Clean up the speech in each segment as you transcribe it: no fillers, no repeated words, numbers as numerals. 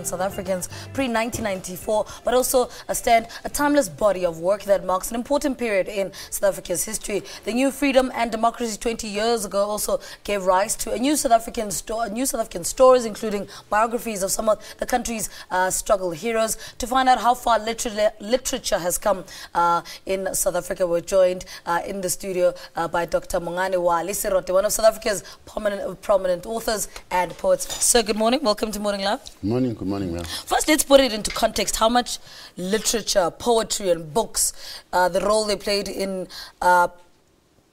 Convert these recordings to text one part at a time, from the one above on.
South Africans pre-1994, but also a timeless body of work that marks an important period in South Africa's history. The new freedom and democracy 20 years ago also gave rise to a new South African stories, including biographies of some of the country's struggle heroes. To find out how far literature has come in South Africa, we're joined in the studio by Dr. Mongane Wally Serote, one of South Africa's prominent authors and poets. Sir, good morning. Welcome to Morning Love. Morning, good morning, ma'am. First, let's put it into context. How much literature, poetry and books, the role they played in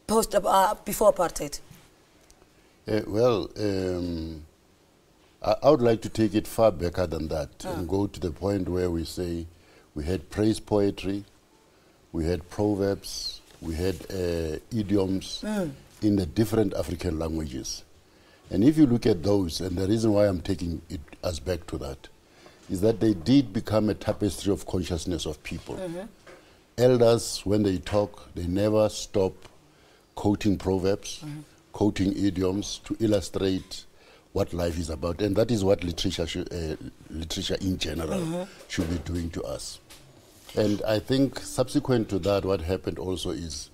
before apartheid? I would like to take it far backer than that and go to the point where we say we had praise poetry, we had proverbs, we had idioms in the different African languages. And if you look at those, and the reason why I'm taking us back to that, is that they did become a tapestry of consciousness of people. Elders, when they talk, they never stop quoting proverbs, quoting idioms to illustrate what life is about. And that is what literature in general should be doing to us. And I think subsequent to that, what happened also is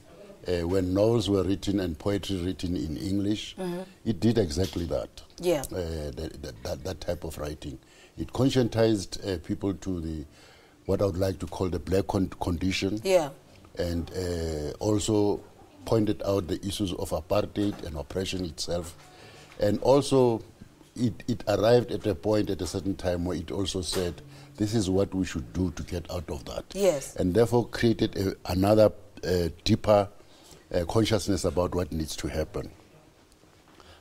when novels were written and poetry written in English, it did exactly that. Yeah. That type of writing. It conscientized people to what I would like to call the black condition. Yeah. And also pointed out the issues of apartheid and oppression itself. And also it arrived at a point at a certain time where it also said, this is what we should do to get out of that. Yes. And therefore created another deeper consciousness about what needs to happen.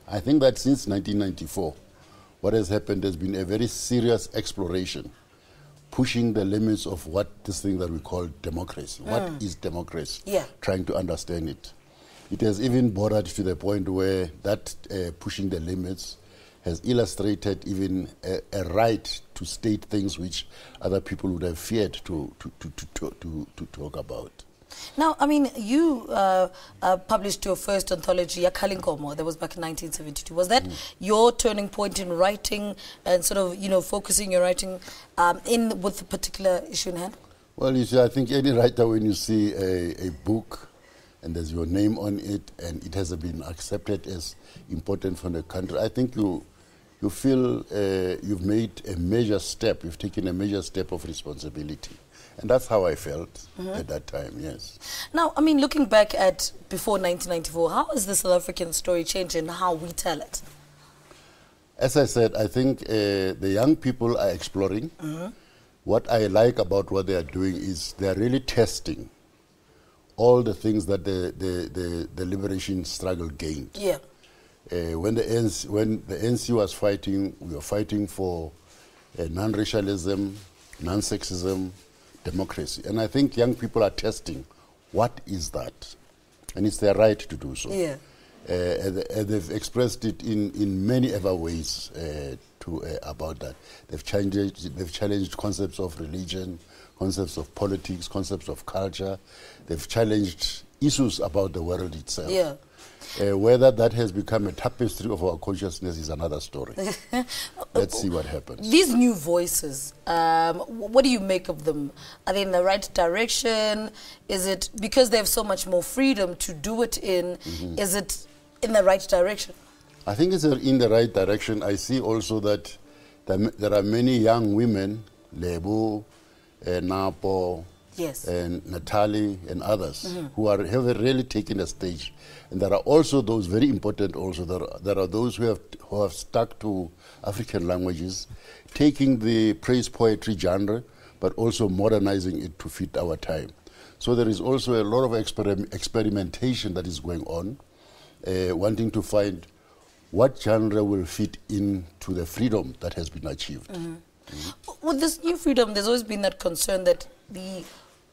I think that since 1994, what has happened has been a very serious exploration, pushing the limits of what this thing that we call democracy. What is democracy? Yeah. Trying to understand it. It has even bordered to the point where that pushing the limits has illustrated even a right to state things which other people would have feared to talk about. Now, I mean, you published your first anthology, Yakalinkomo, that was back in 1972. Was that your turning point in writing and sort of, you know, focusing your writing with a particular issue in hand? Well, you see, I think any writer, when you see a book and there's your name on it and it has been accepted as important for the country, I think you feel you've made a major step, you've taken a major step of responsibility. And that's how I felt at that time, yes. Now, I mean, looking back at before 1994, how has the South African story changed in how we tell it? As I said, I think the young people are exploring. What I like about what they are doing is they are really testing all the things that the liberation struggle gained. Yeah. When the ANC was fighting, we were fighting for non-racialism, non-sexism, democracy. And I think young people are testing what is that. And it's their right to do so. Yeah. They've expressed it in many other ways about that. They've challenged concepts of religion, concepts of politics, concepts of culture. They've challenged issues about the world itself. Yeah. Whether that has become a tapestry of our consciousness is another story. Let's see what happens. These new voices, what do you make of them? Are they in the right direction? Is it because they have so much more freedom to do it in? Is it in the right direction? I think it's in the right direction. I see also that there are many young women, Lebu, Napo, yes, and Natalie and others who have really taken the stage. And there are also those very important also, there are those who have stuck to African languages, taking the praise poetry genre, but also modernizing it to fit our time. So there is also a lot of experimentation that is going on, wanting to find what genre will fit into the freedom that has been achieved. With this new freedom, there's always been that concern that the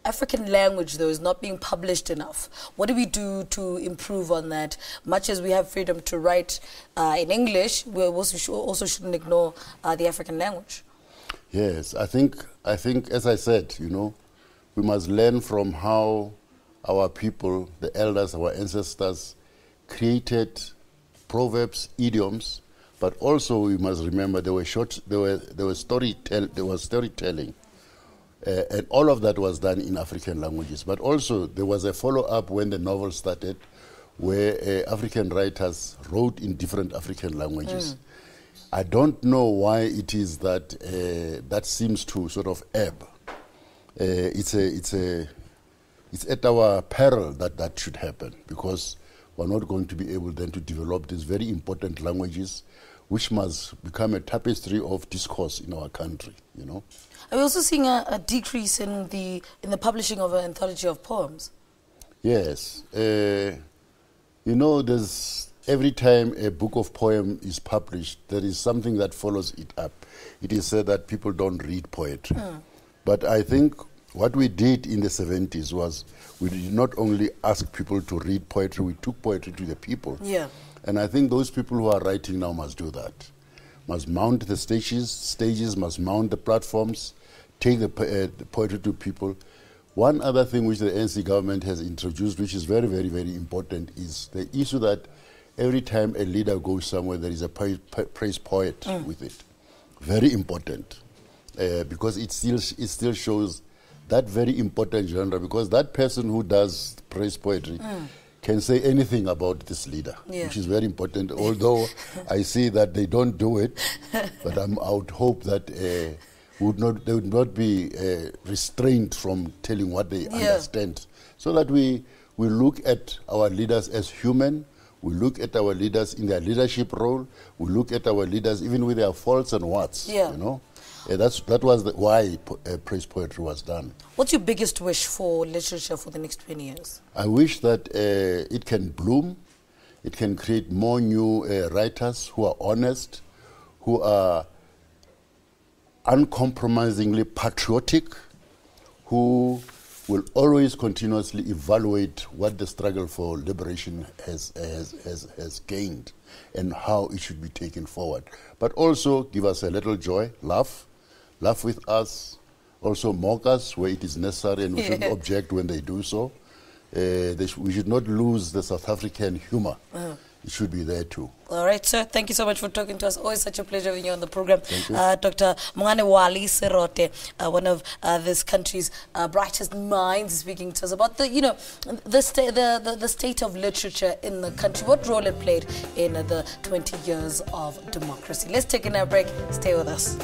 African language, though, is not being published enough. What do we do to improve on that? Much as we have freedom to write in English, we also shouldn't ignore the African language. Yes, I think, as I said, you know, we must learn from how our people, the elders, our ancestors, created proverbs, idioms, but also we must remember there was storytelling, and all of that was done in African languages. But also there was a follow-up when the novel started, where African writers wrote in different African languages. I don't know why it is that that seems to sort of ebb. It's at our peril that should happen, because we're not going to be able then to develop these very important languages, which must become a tapestry of discourse in our country. You know. Are we also seeing a decrease in the publishing of an anthology of poems? Yes. You know, there's every time a book of poem is published, there is something that follows it up. It is said that people don't read poetry. But I think what we did in the 70s was we did not only ask people to read poetry, we took poetry to the people. Yeah. And I think those people who are writing now must do that. Must mount the stages, must mount the platforms, take the poetry to people. One other thing which the ANC government has introduced, which is very, very, very important, is the issue that every time a leader goes somewhere, there is a praise poet with it. Very important, because it still shows that very important genre, because that person who does praise poetry can say anything about this leader, which is very important, although I see that they don't do it, but I would hope that they would not be restrained from telling what they understand, so that we look at our leaders as human, we look at our leaders in their leadership role, we look at our leaders even with their faults and what's, you know. That was why praise poetry was done. What's your biggest wish for literature for the next 20 years? I wish that it can bloom, it can create more new writers who are honest, who are uncompromisingly patriotic, who will always continuously evaluate what the struggle for liberation has gained and how it should be taken forward. But also give us a little joy, laugh with us, also mock us where it is necessary, and we shouldn't object when they do so. We should not lose the South African humor. It should be there too. All right, sir. Thank you so much for talking to us. Always such a pleasure having you on the program. Thank you. Dr. Mongane Wally Serote, one of this country's brightest minds, speaking to us about the state of literature in the country, what role it played in the 20 years of democracy. Let's take a break. Stay with us.